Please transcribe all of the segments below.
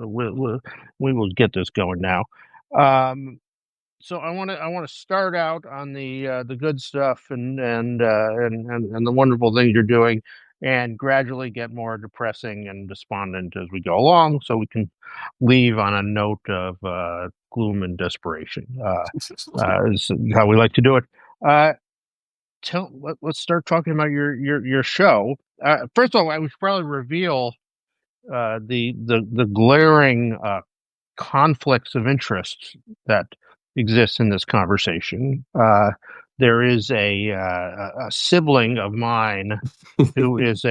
we will get this going now. So I want to start out on the good stuff and the wonderful things you're doing, and gradually get more depressing and despondent as we go along, so we can leave on a note of gloom and desperation. Is how we like to do it. Uh, let's start talking about your show. First of all, I should probably reveal the glaring conflicts of interest that exists in this conversation. There is a sibling of mine who is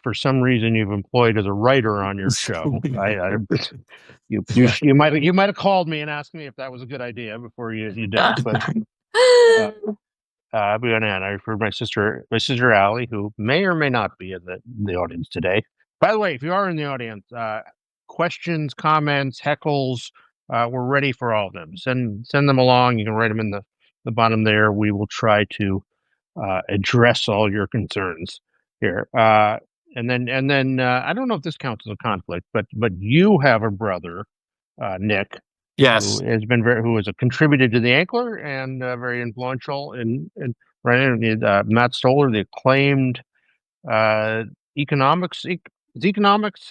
for some reason you've employed as a writer on your show. You might have called me and asked me if that was a good idea before you did, but. And I referred my sister Allie, who may or may not be in the audience today. By the way, if you are in the audience, questions, comments, heckles, we're ready for all of them. Send them along. You can write them in the bottom there. We will try to address all your concerns here. And then I don't know if this counts as a conflict, but you have a brother, Nick. Yes, who has contributed to the Ankler and very influential in right. Matt Stoller, the acclaimed economics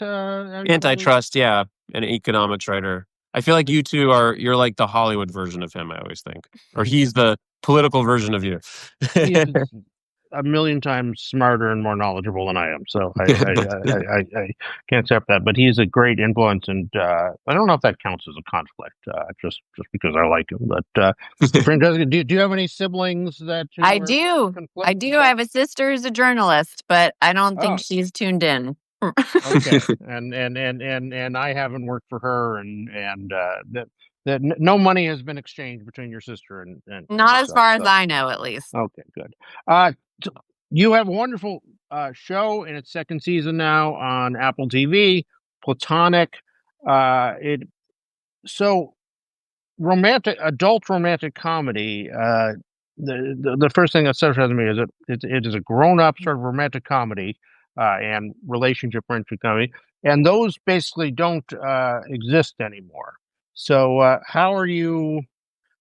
antitrust, yeah, an economics writer. I feel like you two you're like the Hollywood version of him, I always think, or he's the political version of you. He's a million times smarter and more knowledgeable than I am, so I can't accept that. But he's a great influence, and I don't know if that counts as a conflict, just because I like him. But Francesca, do you have any siblings that I do? I do. I have a sister who's a journalist, but I don't think she's tuned in. Okay, and I haven't worked for her, and that no money has been exchanged between your sister and not as far as I know, at least. Okay, good. You have a wonderful show in its second season now on Apple TV, Platonic. Adult romantic comedy. The first thing that says to me is it is a grown-up sort of romantic comedy and relationship romantic comedy, and those basically don't exist anymore. So how are you?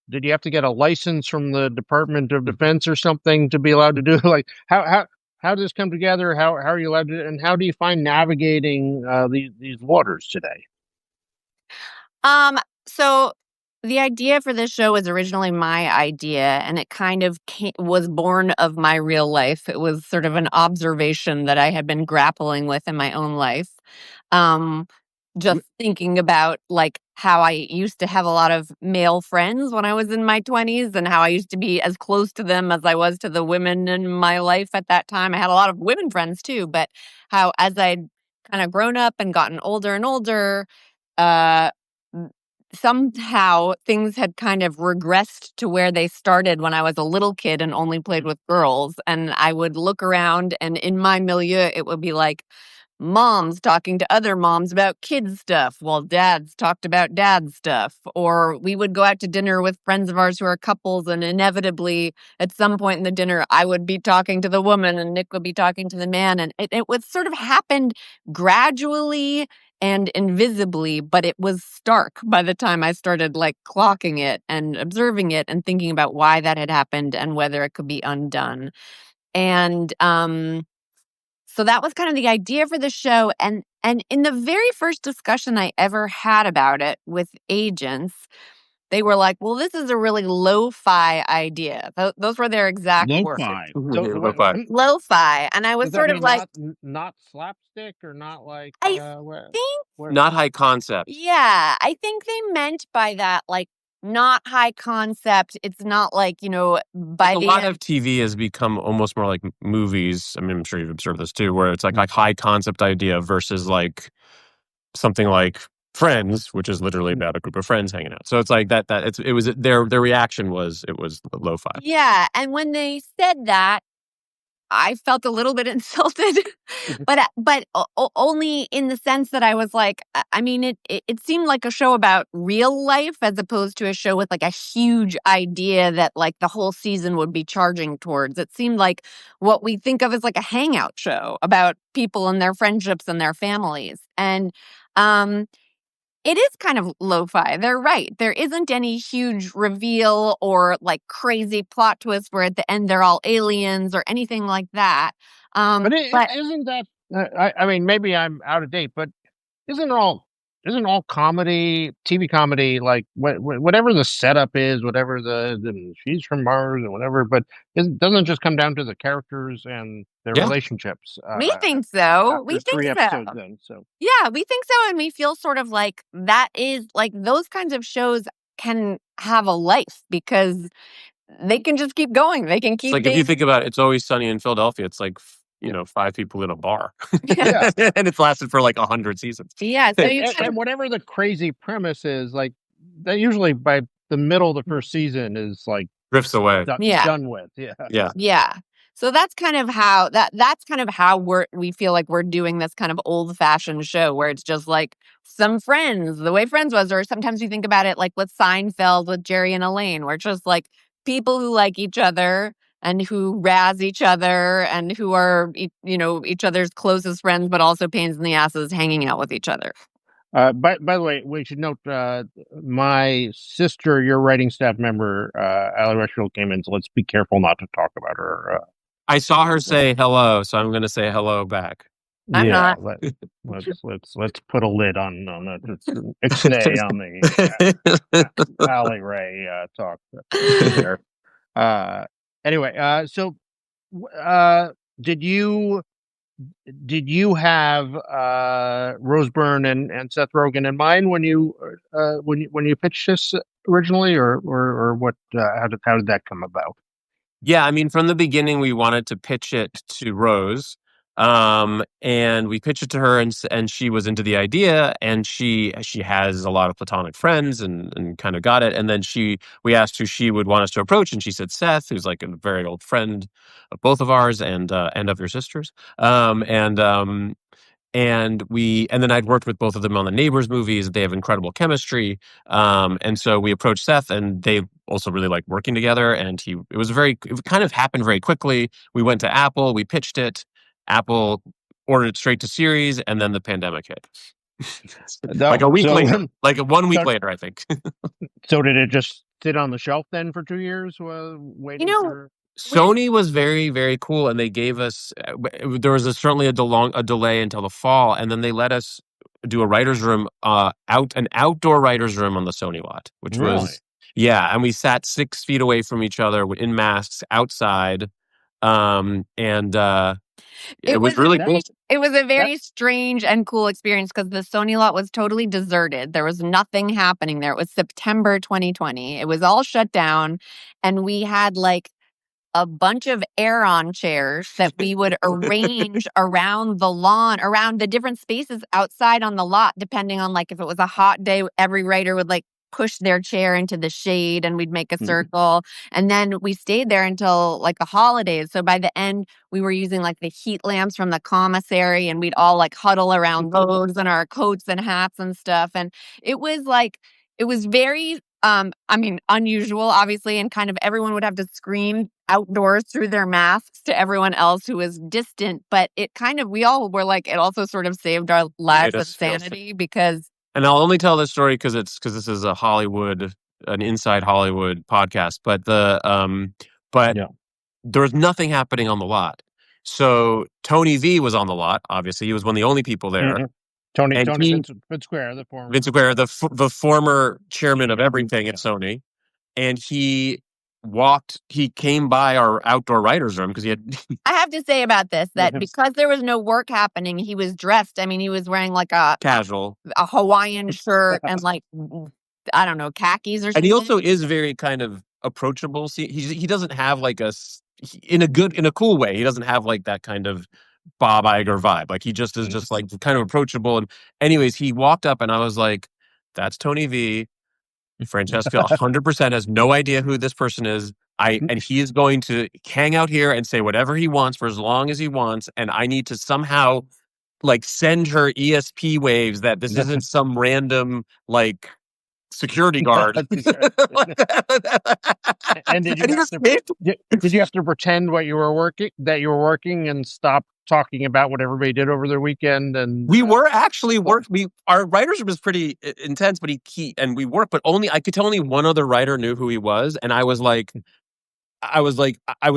Did you have to get a license from the Department of Defense or something to be allowed to do? Like how does this come together? How are you allowed to? And how do you find navigating these waters today? So the idea for this show was originally my idea, and it kind of was born of my real life. It was sort of an observation that I had been grappling with in my own life. Just thinking about like how I used to have a lot of male friends when I was in my 20s, and how I used to be as close to them as I was to the women in my life at that time. I had a lot of women friends too, but how as I'd kind of grown up and gotten older and older, somehow things had kind of regressed to where they started when I was a little kid and only played with girls. And I would look around, and in my milieu, it would be like moms talking to other moms about kids stuff while dads talked about dad stuff. Or we would go out to dinner with friends of ours who are couples, and inevitably at some point in the dinner, I would be talking to the woman and Nick would be talking to the man. And it was sort of happened gradually and invisibly, but it was stark by the time I started like clocking it and observing it and thinking about why that had happened and whether it could be undone. And so that was kind of the idea for the show. And in the very first discussion I ever had about it with agents, they were like, well, this is a really lo-fi idea. Those were their exact words. Lo-fi. And I was sort of like... Not slapstick, or not like... I think... Not high concept. Yeah, I think they meant by that, like, not high concept. It's not like, by a lot of TV has become almost more like movies. I mean, I'm sure you've observed this too, where it's like a high concept idea versus like something like Friends, which is literally about a group of friends hanging out. So it's like that it was their reaction was it was lo-fi. Yeah, and when they said that, I felt a little bit insulted, but only in the sense that I was like, I mean, it seemed like a show about real life as opposed to a show with like a huge idea that like the whole season would be charging towards. It seemed like what we think of as like a hangout show about people and their friendships and their families. And It is kind of lo-fi. They're right. There isn't any huge reveal or like crazy plot twist where at the end they're all aliens or anything like that. But But isn't that? I mean, maybe I'm out of date, but isn't all comedy, TV comedy, like whatever the setup is, whatever the she's from Mars or whatever, but doesn't it just come down to the characters and their Yeah. relationships? we think so. We After think 3 episodes, so. then so. Yeah, we think so. And we feel sort of like that is like those kinds of shows can have a life because they can just keep going. They can It's keep like if you being. think about it, It's Always Sunny in Philadelphia. It's like Yeah. 5 people in a bar, Yeah. and it's lasted for like 100 seasons. Yeah. So you And whatever the crazy premise is, like that usually by the middle of the first season is like Drifts away. Yeah. done with. Yeah. Yeah. Yeah. So that's kind of how that's kind of how we feel like we're doing this kind of old-fashioned show where it's just like some friends, the way Friends was, or sometimes you think about it like with Seinfeld with Jerry and Elaine, where it's just like people who like each other and who razz each other and who are each other's closest friends, but also pains in the asses hanging out with each other. By the way, we should note my sister, your writing staff member, Allie Rushfield, came in, so let's be careful not to talk about her. I saw her say hello, so I'm going to say hello back. I'm Yeah, not. let's put a lid on that. Let's ixnay on the Allie Ray talk there. Anyway, so did you have Rose Byrne and Seth Rogen in mind when you pitched this originally, or what? How did that come about? Yeah, I mean, from the beginning, we wanted to pitch it to Rose, and we pitched it to her, and she was into the idea, and she has a lot of platonic friends, and kind of got it. And then we asked who she would want us to approach, and she said Seth, who's like a very old friend of both of ours and of your sisters. And then I'd worked with both of them on the Neighbors movies. They have incredible chemistry. And so we approached Seth, and they also really like working together. And it kind of happened very quickly. We went to Apple, we pitched it. Apple ordered it straight to series, and then the pandemic hit. Like a week later, like 1 week later, I think. So did it just sit on the shelf then for 2 years, waiting for? Sony was very, very cool, and they gave us. There was certainly a delay until the fall, and then they let us do a writers' room, an outdoor writers' room on the Sony lot, which was and we sat 6 feet away from each other in masks outside, and it was really cool. It was a very strange and cool experience because the Sony lot was totally deserted. There was nothing happening there. It was September 2020. It was all shut down, and we had like a bunch of air-on chairs that we would arrange around the lawn, around the different spaces outside on the lot, depending on like if it was a hot day, every writer would like push their chair into the shade and we'd make a circle. And then we stayed there until like the holidays. So by the end, we were using like the heat lamps from the commissary and we'd all like huddle around those and our coats and hats and stuff. And it was very unusual, obviously, and kind of everyone would have to scream outdoors through their masks to everyone else who was distant. But we all were like, it also sort of saved our lives and sanity because. And I'll only tell this story because this is an inside Hollywood podcast. But there was nothing happening on the lot. So Tony V was on the lot. Obviously, he was one of the only people there. Mm-hmm. Tony Fitzquare, the former chairman of everything at Sony, and he came by our outdoor writers' room because he had. I have to say about this that because there was no work happening, he was dressed. I mean, he was wearing like a casual, a Hawaiian shirt and like I don't know, khakis or something. And he also is very kind of approachable. See, he doesn't have like in a cool way. He doesn't have like that kind of Bob Iger vibe. Like he just is just like kind of approachable. And anyways, he walked up and I was like, that's Tony V. Francesca 100% has no idea who this person is. And he is going to hang out here and say whatever he wants for as long as he wants. And I need to somehow like send her ESP waves that this isn't some random like security guard. And did you have to pretend that you were working and stop talking about what everybody did over their weekend? And we were actually our writer's room was pretty intense, but we worked, but I could tell only one other writer knew who he was, and I was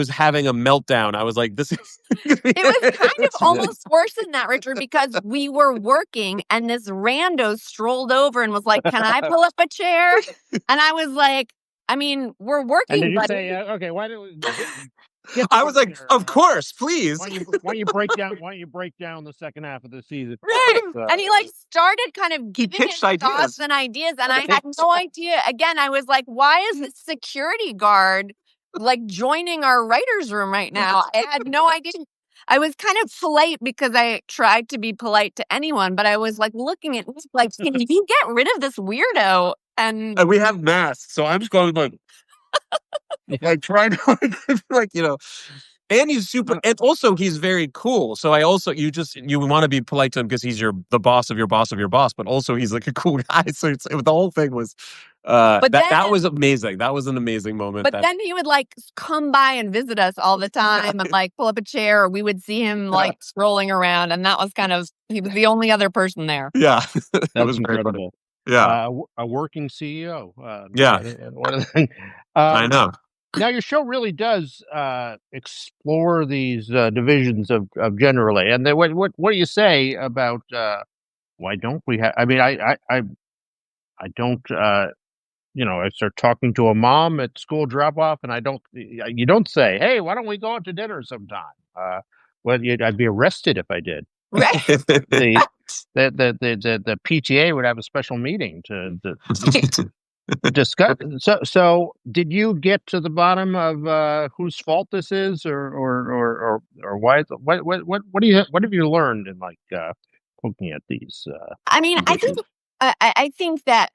having a meltdown. I was like, this is It was kind of almost worse than that, Richard, because we were working and this rando strolled over and was like, "Can I pull up a chair?" And I was like, I mean, we're working. And did you but say, okay, why don't we I was like, of course, please. Why don't you break down the second half of the season? Right. And he started kind of giving his thoughts and ideas. And I had no idea. Again, I was like, why is the security guard joining our writer's room right now? I had no idea. I was kind of polite because I tried to be polite to anyone, but I was looking at can you get rid of this weirdo? And we have masks, so I'm just going trying to and he's super, and also he's very cool. So you want to be polite to him because he's the boss of your boss of your boss, but also he's like a cool guy. So the whole thing was, that was amazing. That was an amazing moment. But then he would come by and visit us all the time and pull up a chair, or we would see him scrolling around, and that was he was the only other person there. Yeah, that was incredible. Yeah, a working CEO. One of the things. I know. Now your show really does explore these divisions of generally, and then what do you say about why don't we have? I mean, I don't. I start talking to a mom at school drop off, and you don't say, "Hey, why don't we go out to dinner sometime?" I'd be arrested if I did. Right. The PTA would have a special meeting to discuss. So did you get to the bottom of whose fault this is, or why? What have you learned in looking at these? I mean, I think that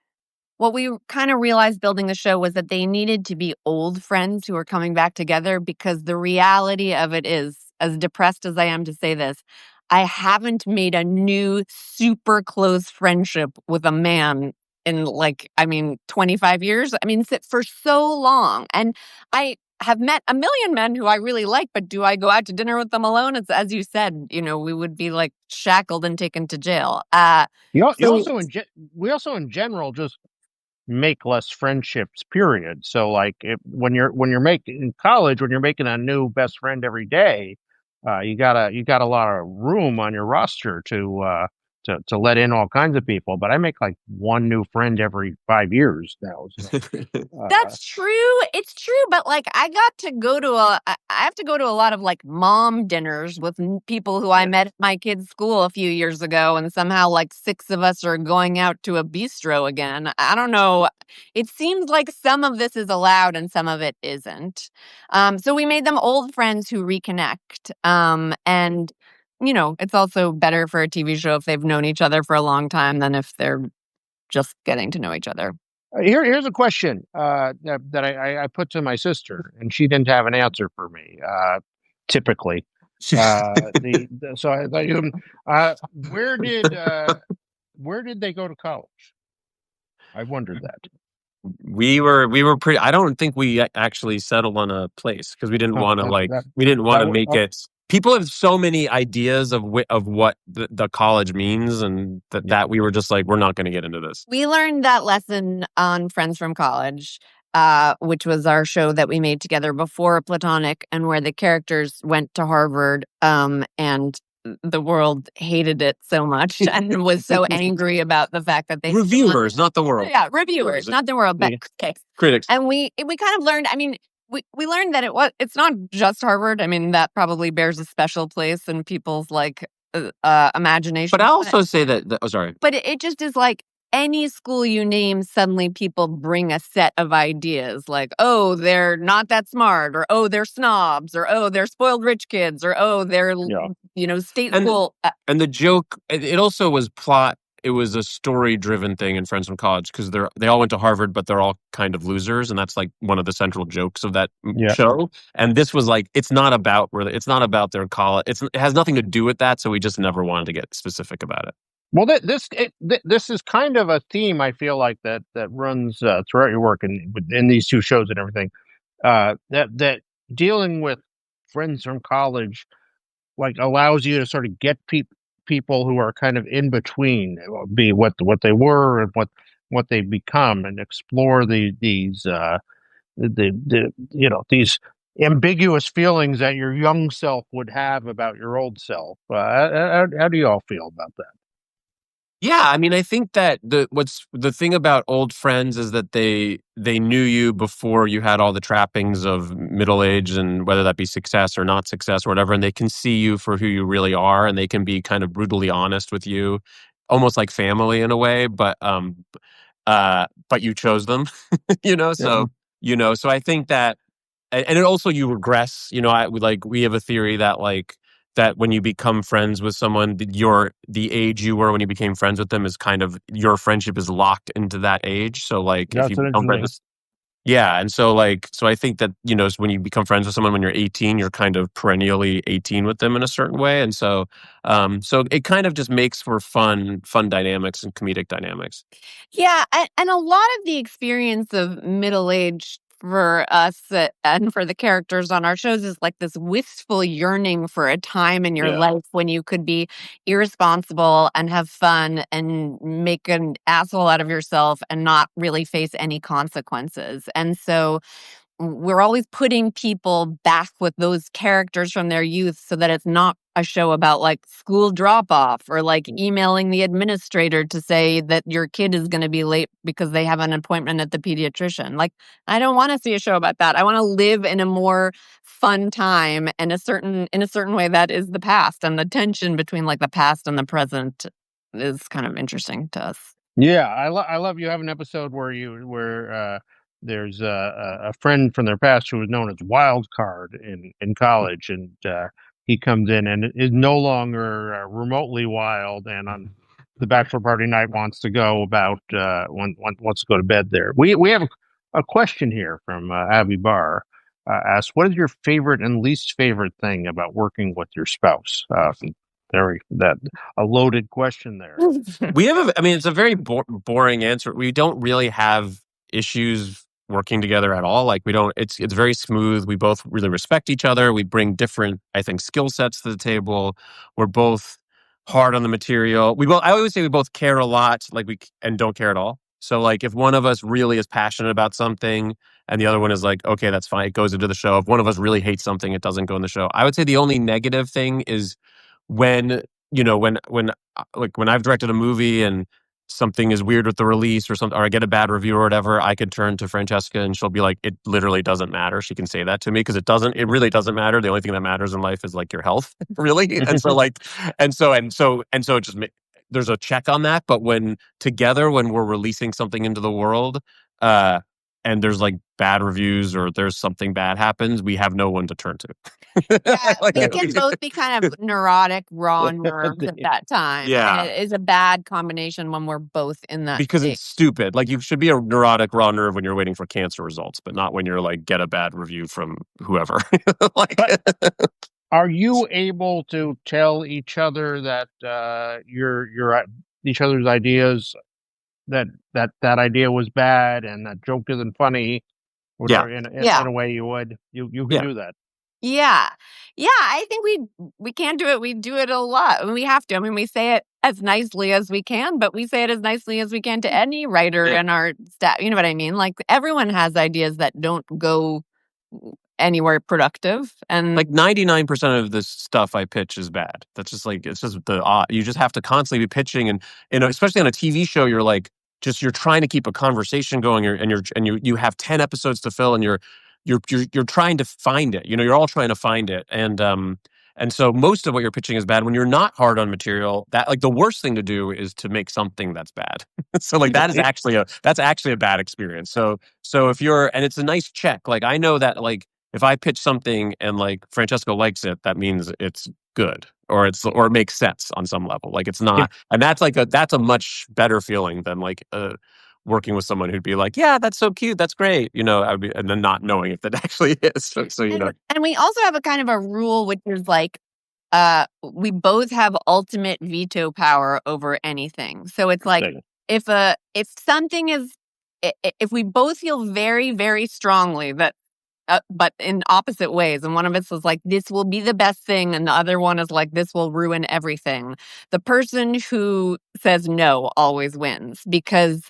what we kind of realized building the show was that they needed to be old friends who were coming back together, because the reality of it is, as depressed as I am to say this, I haven't made a new super close friendship with a man in 25 years. I mean, for so long. And I have met a million men who I really like, but do I go out to dinner with them alone? It's, as you said, we would be shackled and taken to jail. We also in general just make less friendships, period. So when you're making a new best friend every day, you got a lot of room on your roster to let in all kinds of people. But I make one new friend every 5 years now. So, that's true. It's true. But I have to go to a lot of mom dinners with people who I met at my kids' school a few years ago. And somehow 6 of us are going out to a bistro again. I don't know. It seems like some of this is allowed and some of it isn't. So we made them old friends who reconnect. And it's also better for a TV show if they've known each other for a long time than if they're just getting to know each other. Here's a question that I put to my sister, and she didn't have an answer for me. Typically, so I thought, where did they go to college? I wondered that. We were pretty. I don't think we actually settled on a place because we didn't want to make it. People have so many ideas of what the college means, and that we were just we're not going to get into this. We learned that lesson on Friends from College, which was our show that we made together before Platonic, and where the characters went to Harvard, and the world hated it so much and was so angry about the fact that they reviewers, not the world. Yeah, reviewers, not the world, but critics. And we kind of learned. I mean, we learned that it's not just Harvard. I mean, that probably bears a special place in people's imagination. But I also say that. Oh, sorry. But it just is any school you name, suddenly people bring a set of ideas oh, they're not that smart, or oh, they're snobs, or oh, they're spoiled rich kids, or oh, they're state school. And the joke, it also was plot. It was a story-driven thing in Friends from College because they all went to Harvard, but they're all kind of losers, and that's one of the central jokes of that show. And this was it's not about their college. It has nothing to do with that, so we just never wanted to get specific about it. Well, this is kind of a theme I feel like that runs throughout your work and in these two shows and everything. That dealing with friends from college like allows you to sort of get people who are kind of in between, be what they were and what they become, and explore the these ambiguous feelings that your young self would have about your old self. How do you all feel about that? Yeah, I mean, I think that what's the thing about old friends is that they knew you before you had all the trappings of middle age, and whether that be success or not success or whatever, and they can see you for who you really are, and they can be kind of brutally honest with you, almost like family in a way, but you chose them, you know. Yeah. So I think that, and it also you regress. We have a theory that that when you become friends with someone, the age you were when you became friends with them is kind of your friendship is locked into that age. So like if you That's an become interesting. friends, yeah, and so I think that when you become friends with someone when you're 18, you're kind of perennially 18 with them in a certain way, and so it kind of just makes for fun dynamics and comedic dynamics. Yeah, and a lot of the experience of middle age for us and for the characters on our shows is like this wistful yearning for a time in your Yeah. life when you could be irresponsible and have fun and make an asshole out of yourself and not really face any consequences. And so we're always putting people back with those characters from their youth so that it's not a show about like school drop off or like emailing the administrator to say that your kid is going to be late because they have an appointment at the pediatrician. Like, I don't want to see a show about that. I want to live in a more fun time and in a certain way that is the past, and the tension between like the past and the present is kind of interesting to us. Yeah, I love you have an episode where there's a friend from their past who was known as Wild Card in college, and he comes in and is no longer remotely wild, and on the bachelor party night wants to go about wants to go to bed there. We have a question here from Abby Barr. Asks, what is your favorite and least favorite thing about working with your spouse? That a loaded question there. I mean, it's a very boring answer. We don't really have issues working together at all. Like we don't, it's very smooth. We both really respect each other. We bring different, I think, skill sets to the table. We're both hard on the material. I always say we both care a lot, and don't care at all. So like if one of us really is passionate about something and the other one is like, okay, that's fine. It goes into the show. If one of us really hates something, it doesn't go in the show. I would say the only negative thing is when, when I've directed a movie and something is weird with the release or something, or I get a bad review or whatever, I could turn to Francesca and she'll be like, it literally doesn't matter. She can say that to me because it really doesn't matter. The only thing that matters in life is like your health, really. And so like, and so it just there's a check on that. But when together, when we're releasing something into the world, and there's like bad reviews or there's something bad happens, we have no one to turn to. Yeah, Like, we can both be kind of neurotic, raw nerves at that time. And yeah. it is a bad combination when we're both in that Because state. it's stupid. Like you should be a neurotic raw nerve when you're waiting for cancer results, but not when you're like get a bad review from whoever. Like, Are you able to tell each other that your each other's ideas that idea was bad and that joke isn't funny, yeah, or in Yeah. a way you can yeah, do that? Yeah. Yeah, I think we can do it. We do it a lot. And we have to. I mean, we say it as nicely as we can, but we say it as nicely as we can to any writer yeah. in our staff. You know what I mean? Like everyone has ideas that don't go anywhere productive. And Like 99% of this stuff I pitch is bad. That's just like it's just you just have to constantly be pitching, and especially on a TV show, you're trying to keep a conversation going, and you have 10 episodes to fill, and you're trying to find it. You're all trying to find it, and so most of what you're pitching is bad. When you're not hard on material, that like the worst thing to do is to make something that's bad. So like that's actually a bad experience. So if you're, and it's a nice check. Like I know that like if I pitch something and like Francesco likes it, that means it's good or it makes sense on some level. Like it's not, and that's a much better feeling than like working with someone who'd be like, yeah, that's so cute, that's great, I would be, and then not knowing if that actually is. So and we also have a kind of a rule which is like we both have ultimate veto power over anything. So it's like if something is if we both feel very, very strongly that but in opposite ways, and one of us is like, this will be the best thing, and the other one is like, this will ruin everything, the person who says no always wins, because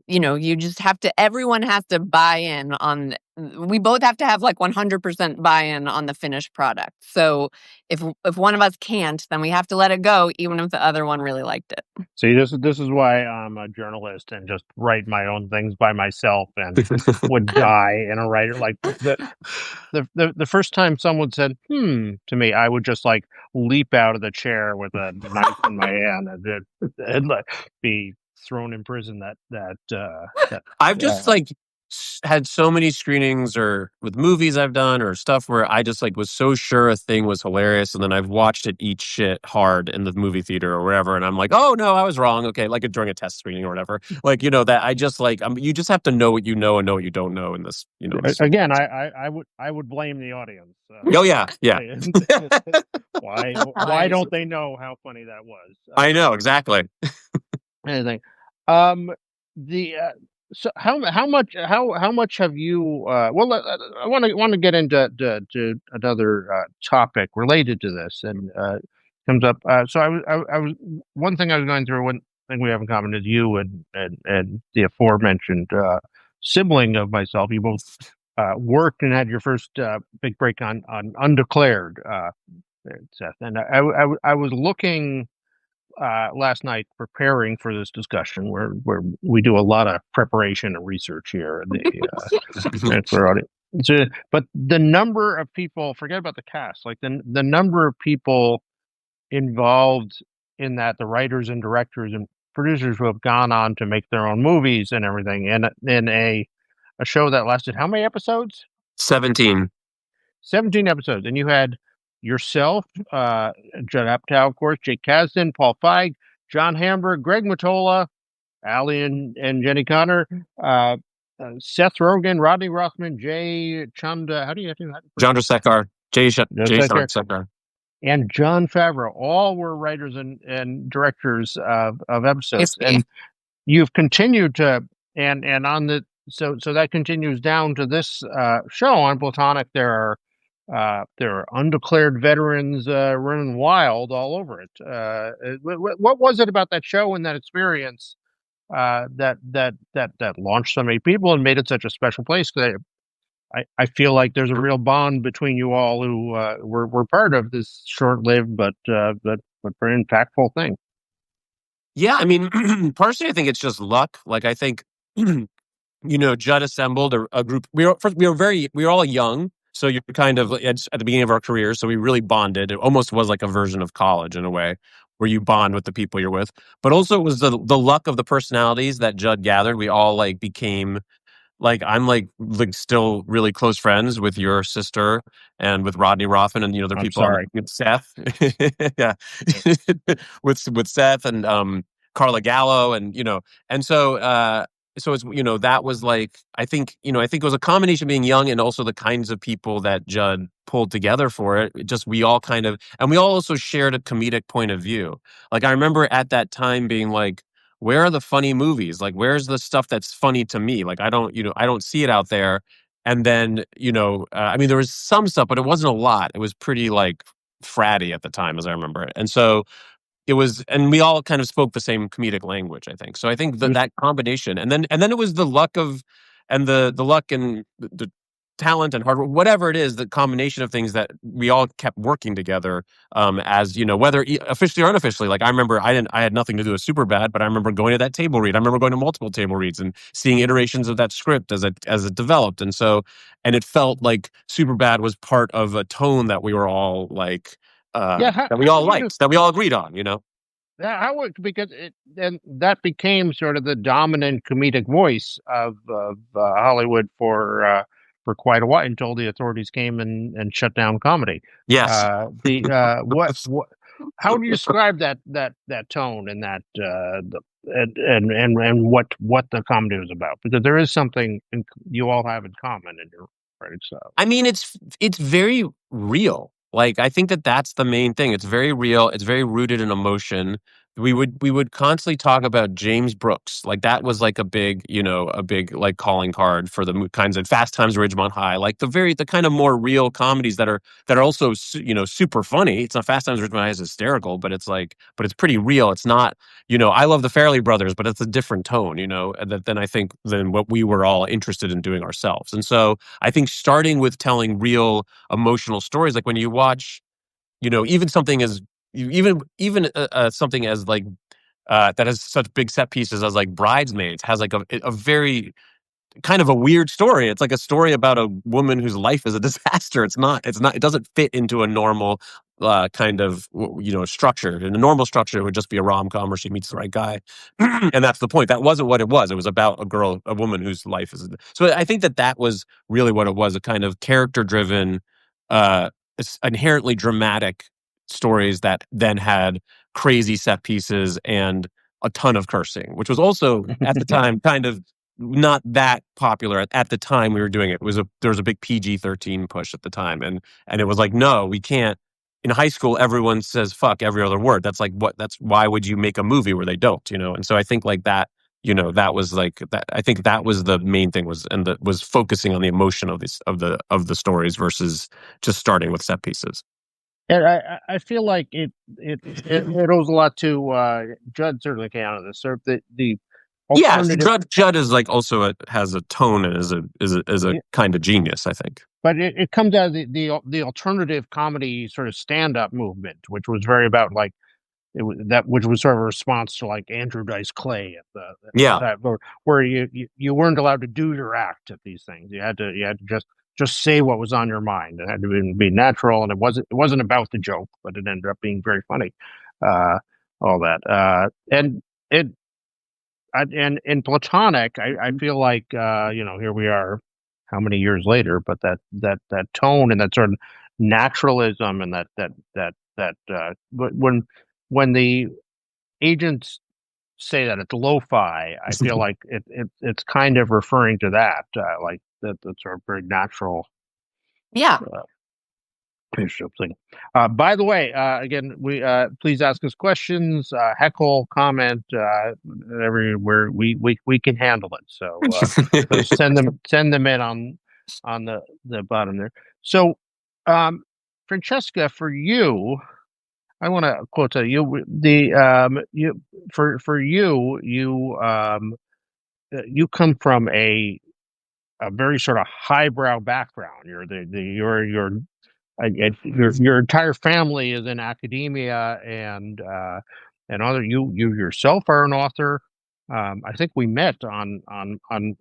you just have to, everyone has to buy in on, we both have to have like 100% buy-in on the finished product. So if one of us can't, then we have to let it go, even if the other one really liked it. See, this is why I'm a journalist and just write my own things by myself and would die in a writer. Like the first time someone said to me, I would just like leap out of the chair with a knife in my hand and like be thrown in prison. I've just like had so many screenings or with movies I've done or stuff where I just like was so sure a thing was hilarious, and then I've watched it eat shit hard in the movie theater or wherever, and I'm like, oh no, I was wrong. Okay, like during a test screening or whatever. Like that I just like you just have to know what you know and know what you don't know in this. Again, I would blame the audience. Oh yeah. Why don't they know how funny that was? I know exactly. Anything. So how much have you? Well, I want to get into to another topic related to this, and comes up. So I was one thing I was going through. One thing we have in common is you and the aforementioned sibling of myself. You both worked and had your first big break on Undeclared, Seth. And I was looking last night preparing for this discussion, where we do a lot of preparation and research here in the for audience. But the number of people, forget about the cast, like the number of people involved in that, the writers and directors and producers who have gone on to make their own movies and everything, and in a show that lasted how many episodes? 17 episodes, and you had yourself, Judd Apatow, of course, Jake Kasdan, Paul Feig, John Hamburg, Greg Mottola, Ali and Jenny Connor, Seth Rogen, Rodney Rothman, Jay Chanda, how do you do that? Chandrasekhar, Jay Chandrasekhar, and Jon Favreau. All were writers and directors of episodes, and you've continued to, and on the so that continues down to this show on Platonic. There are undeclared veterans running wild all over it. What was it about that show and that experience that launched so many people and made it such a special place? I feel like there's a real bond between you all who were part of this short-lived but very impactful thing. Yeah, I mean, partially I think it's just luck. Like I think, Judd assembled a group. We were all young. So you're kind of at the beginning of our careers, so we really bonded. It almost was like a version of college in a way, where you bond with the people you're with. But also it was the luck of the personalities that Judd gathered. We all like became like, I'm like still really close friends with your sister and with Rodney Rothman, and there are people with Seth, yeah, with Seth and Carla Gallo, and so. So it's that was like, I think it was a combination of being young and also the kinds of people that Judd pulled together for it. We all kind of, and we all also shared a comedic point of view. Like I remember at that time being like, where are the funny movies? Like where's the stuff that's funny to me? Like I don't see it out there. And then I mean, there was some stuff, but it wasn't a lot. It was pretty like fratty at the time, as I remember it. And so it was, and we all kind of spoke the same comedic language, I think. So I think that combination, and then it was the luck and the luck and the talent and hard work, whatever it is, the combination of things that we all kept working together, as whether officially or unofficially. Like I remember I had nothing to do with Superbad, but I remember going to that table read. I remember going to multiple table reads and seeing iterations of that script as it developed. And it felt like Superbad was part of a tone that we were all like, that we all liked, that we all agreed on, Yeah, because then that became sort of the dominant comedic voice of Hollywood for quite a while, until the authorities came and shut down comedy. Yes. How do you describe that tone and that and what the comedy was about? Because there is something you all have in common in your writing style. I mean, it's very real. Like, I think that that's the main thing. It's very real. It's very rooted in emotion. We would constantly talk about James Brooks. Like that was like a big like calling card for the kinds of Fast Times at Ridgemont High, like the kind of more real comedies that are also super funny. It's not Fast Times at Ridgemont High is hysterical, but it's pretty real. It's not, I love the Farrelly Brothers, but it's a different tone, than I think than what we were all interested in doing ourselves. And so I think starting with telling real emotional stories, like when you watch, even something as even something as like that has such big set pieces as like Bridesmaids has like a very kind of a weird story. It's like a story about a woman whose life is a disaster. It doesn't fit into a normal kind of structure. In a normal structure, it would just be a rom-com where she meets the right guy, and that's the point. That wasn't what it was. It was about a woman whose life is. So I think that was really what it was, a kind of character-driven, inherently dramatic stories that then had crazy set pieces and a ton of cursing, which was also at the time kind of not that popular at the time we were doing it. There was a big PG-13 push at the time, and it was like, no, we can't. In high school, everyone says "fuck" every other word. That's like that's why would you make a movie where they don't, And so I think like that, that was like that. I think that was the main thing, was focusing on the emotion of the stories versus just starting with set pieces. And I feel like it owes a lot to Judd certainly came out of this. Sort of the Yeah, alternative, Judd is like also has a tone and is a kind of genius, I think. but it comes out of the alternative comedy sort of stand-up movement, which was very about like which was sort of a response to like Andrew Dice Clay at the Yeah. time, where you weren't allowed to do your act at these things. You had to just say what was on your mind. It had to be natural, and it wasn't about the joke, but it ended up being very funny. Uh, all that and it and in Platonic, I feel like here we are, how many years later, but that tone and that sort of naturalism and when the agents say that it's lo-fi, I feel like it's kind of referring to that, like that sort of very natural Yeah. thing. By the way, again, we please ask us questions, heckle, comment, everywhere we can handle it. So send them in on the bottom there. So, Francesca, for you, I want to quote you the you for you you come from a very sort of highbrow background. You're your entire family is in academia, and other you yourself are an author. I think we met on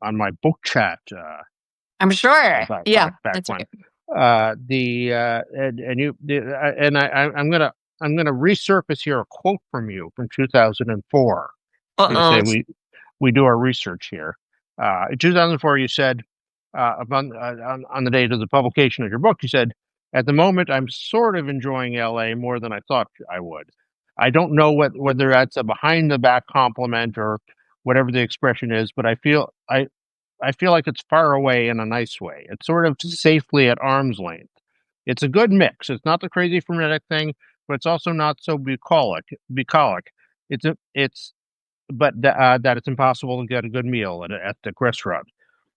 my book chat I'm sure. Yeah, back that's when. right. The and you the, and I'm gonna resurface here a quote from you from 2004. You say Uh-oh. we do our research here. In 2004, you said on the date of the publication of your book, you said, "At the moment, I'm sort of enjoying LA more than I thought I would. I don't know whether that's a behind the back compliment or whatever the expression is, but I feel like it's far away in a nice way. It's sort of safely at arm's length. It's a good mix. It's not the crazy frenetic thing, but it's also not so bucolic. Bucolic. It's that it's impossible to get a good meal at the restaurant.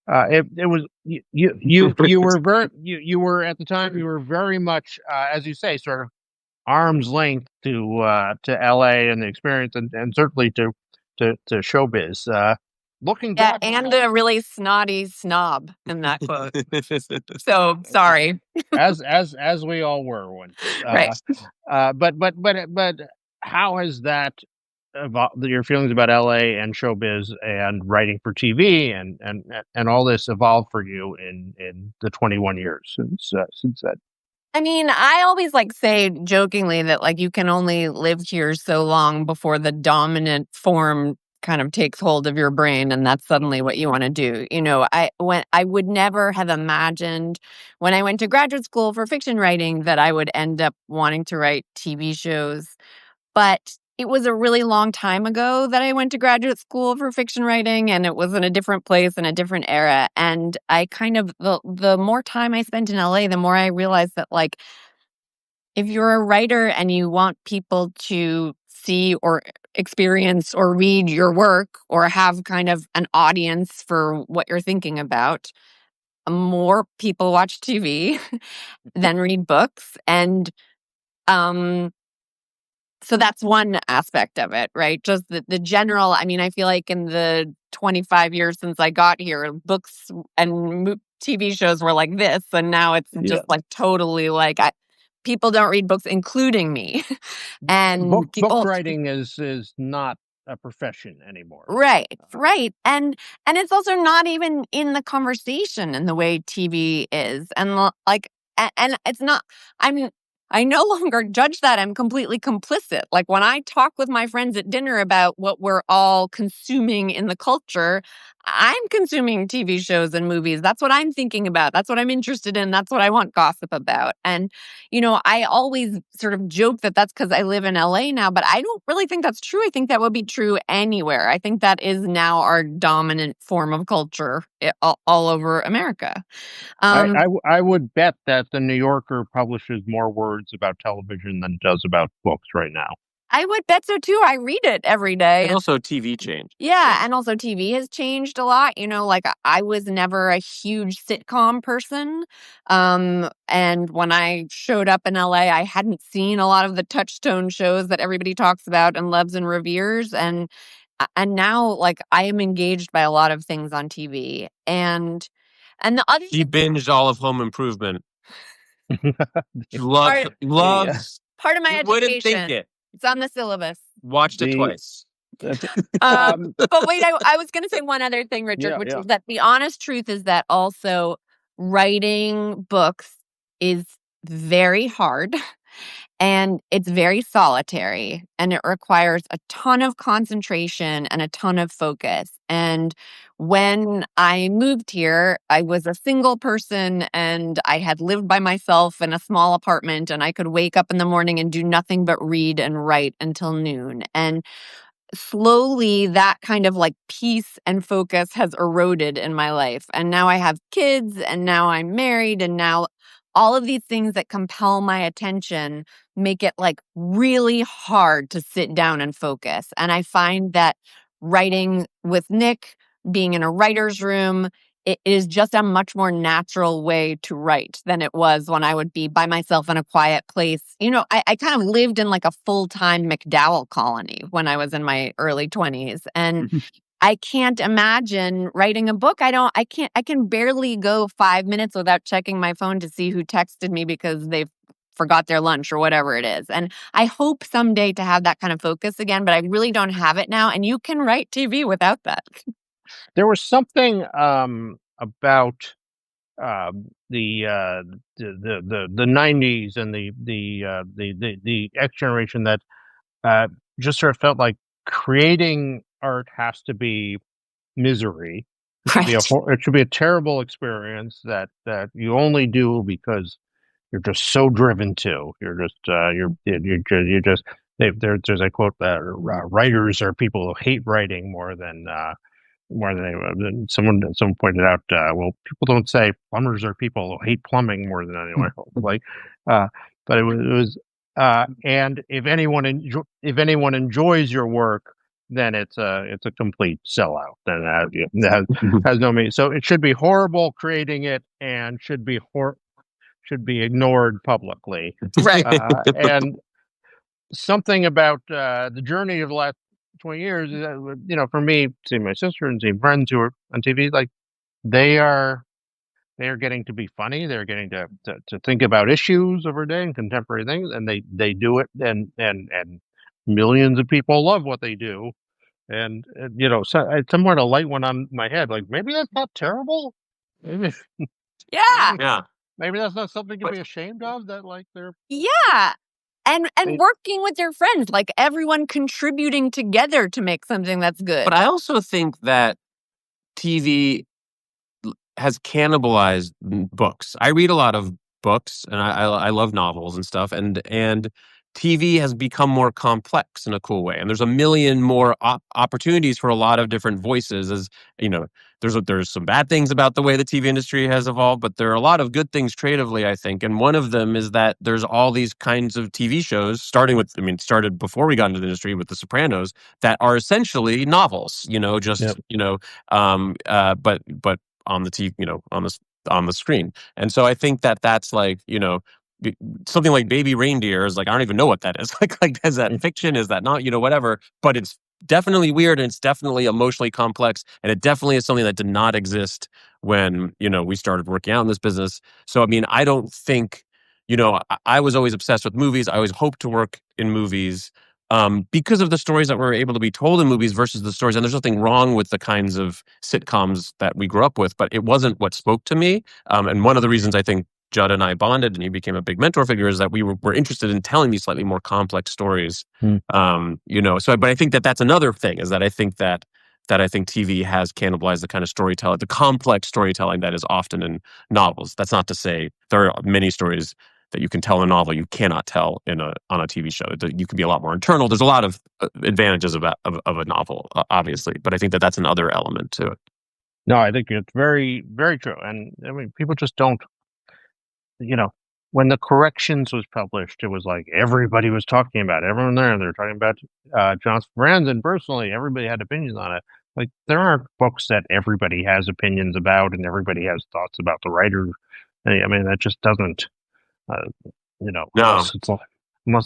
It was you were you were at the time you were very much as you say, sort of arm's length to LA and the experience, and certainly to showbiz. Looking Yeah, back on and that, a really snotty snob in that quote. So sorry. as we all were once. Right. But how has that your feelings about LA and showbiz and writing for TV and all this evolved for you in the 21 years since that? I mean, I always like say jokingly that like you can only live here so long before the dominant form kind of takes hold of your brain and that's suddenly what you want to do. I would never have imagined when I went to graduate school for fiction writing that I would end up wanting to write TV shows. But it was a really long time ago that I went to graduate school for fiction writing, and it was in a different place in a different era. And I kind of the more time I spent in LA, the more I realized that like If you're a writer and you want people to see or experience or read your work or have kind of an audience for what you're thinking about, more people watch TV than read books. And um, so that's one aspect of it, right? Just the general, I mean, I feel like in the 25 years since I got here, books and TV shows were like this. And now it's Yeah. just like totally like people don't read books, including me. And Book people, writing is not a profession anymore. right, right. And it's also not even in the conversation in the way TV is. And like and it's not I no longer judge that. I'm completely complicit. Like when I talk with my friends at dinner about what we're all consuming in the culture, I'm consuming TV shows and movies. That's what I'm thinking about. That's what I'm interested in. That's what I want gossip about. And I always sort of joke that that's because I live in LA now, but I don't really think that's true. I think that would be true anywhere. I think that is now our dominant form of culture all over America. I would bet that the New Yorker publishes more words about television than it does about books right now. I would bet so too. I read it every day. And also TV changed. Yeah, and also TV has changed a lot. Like I was never a huge sitcom person. And when I showed up in LA, I hadn't seen a lot of the touchstone shows that everybody talks about and loves and reveres. And now like I am engaged by a lot of things on TV. And the other She binged all of Home Improvement. Loves. part of my You education. wouldn't think it. It's on the syllabus. Watched it twice. But wait, I was going to say one other thing, Richard, which is that the honest truth is that also writing books is very hard and it's very solitary and it requires a ton of concentration and a ton of focus. And when I moved here, I was a single person and I had lived by myself in a small apartment and I could wake up in the morning and do nothing but read and write until noon. And slowly that kind of like peace and focus has eroded in my life. And now I have kids and now I'm married and now all of these things that compel my attention make it like really hard to sit down and focus. And I find that writing with Nick, being in a writer's room, it is just a much more natural way to write than it was when I would be by myself in a quiet place. I kind of lived in like a full-time McDowell colony when I was in my early 20s. And I can't imagine writing a book. I can barely go 5 minutes without checking my phone to see who texted me because they forgot their lunch or whatever it is. And I hope someday to have that kind of focus again, but I really don't have it now. And you can write TV without that. There was something about the 90s and the X generation that just sort of felt like creating art has to be misery. It should be a terrible experience that you only do because you're just so driven to. There's a quote that writers are people who hate writing more than anyone. Someone pointed out, well, people don't say plumbers are people who hate plumbing more than anyone else. Like, but it was and if anyone enjoys your work, then it's a complete sellout. Then it has no meaning. So it should be horrible creating it, and should be ignored publicly. Right. And something about the journey of the last 20 years, for me, seeing my sister and seeing friends who are on TV, like they are getting to be funny. They're getting to think about issues of our day and contemporary things, and they do it, and millions of people love what they do. And so at some point a light went on my head, like maybe that's not terrible. Maybe Yeah. maybe that's not something to be ashamed of. That like they're And working with your friends, like everyone contributing together to make something that's good. But I also think that TV has cannibalized books. I read a lot of books, and I love novels and stuff, and TV has become more complex in a cool way, and there's a million more opportunities for a lot of different voices. As you know, there's some bad things about the way the TV industry has evolved, but there are a lot of good things creatively, I think. And one of them is that there's all these kinds of TV shows, started before we got into the industry with The Sopranos, that are essentially novels. Yep. But on the TV, on the screen. And so I think that that's like, something like Baby Reindeer is like, I don't even know what that is. Like is that fiction? Is that not, whatever, but it's definitely weird, and it's definitely emotionally complex, and it definitely is something that did not exist when, we started working out in this business. So, I mean, I don't think, I was always obsessed with movies. I always hoped to work in movies, because of the stories that were able to be told in movies versus the stories. And there's nothing wrong with the kinds of sitcoms that we grew up with, but it wasn't what spoke to me. And one of the reasons I think Judd and I bonded and he became a big mentor figure is that we were interested in telling these slightly more complex stories. But I think that that's another thing, is that I think that I think TV has cannibalized the kind of storytelling, the complex storytelling that is often in novels. That's not to say there are many stories that you can tell in a novel you cannot tell on a TV show. You can be a lot more internal. There's a lot of advantages of a novel, obviously, but I think that that's another element to it. No, I think it's very, very true. And I mean, people just don't, when The Corrections was published, it was like everybody was talking about it. Everyone there, they're talking about John Franzen personally. Everybody had opinions on it. Like, there aren't books that everybody has opinions about and everybody has thoughts about the writer. I mean, that just doesn't, No. unless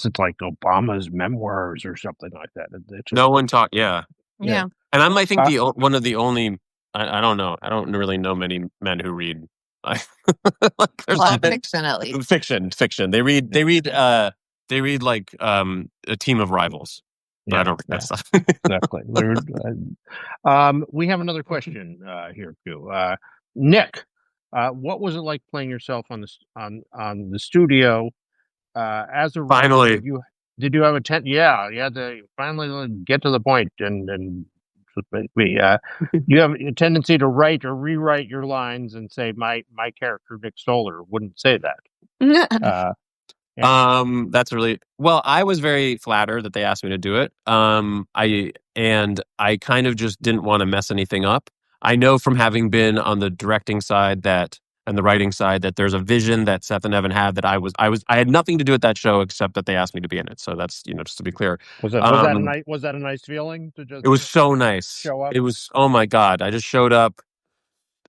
it's like Obama's memoirs or something like that. It just, No one talk. Yeah. Yeah. And I think one of the only, I don't know. I don't really know many men who read. Fiction, at least. Fiction. They read like A Team of Rivals. But I don't read that stuff. Exactly. We have another question here too. Nick, what was it like playing yourself on the studio as a writer? Finally. Did you have you had to finally get to the point and you have a tendency to write or rewrite your lines and say my character Nick Stoller wouldn't say that. That's really well. I was very flattered that they asked me to do it. I kind of just didn't want to mess anything up. I know from having been on the directing side and the writing side that there's a vision that Seth and Evan had that I had nothing to do with that show except that they asked me to be in it. So that's just to be clear. Was that a nice feeling to just? It was so nice. Show up. It was, oh my God! I just showed up.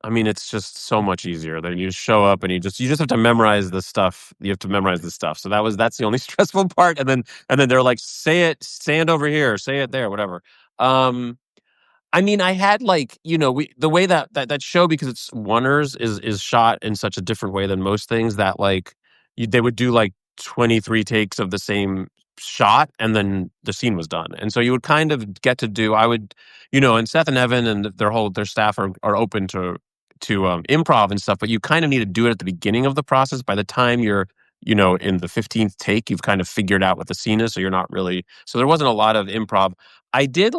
I mean, it's just so much easier. Then you just show up and you just have to memorize the stuff. You have to memorize the stuff. So that's the only stressful part. And then they're like, say it, stand over here, say it there, whatever. I mean, I had like, the way that show, because it's oneers, is shot in such a different way than most things, that like they would do like 23 takes of the same shot and then the scene was done. And so you would kind of get to do, and Seth and Evan and their staff are open to improv and stuff, but you kind of need to do it at the beginning of the process. By the time you're, in the 15th take, you've kind of figured out what the scene is. So you're not really, so there wasn't a lot of improv. I did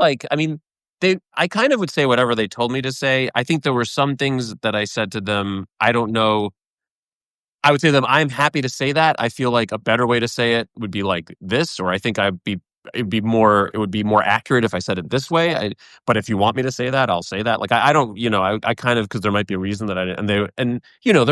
I kind of would say whatever they told me to say. I think there were some things that I said to them, I don't know. I would say to them, I'm happy to say that. I feel like a better way to say it would be like this, or I think it would be more accurate if I said it this way. But if you want me to say that, I'll say that. Like, I don't, I kind of, because there might be a reason that they're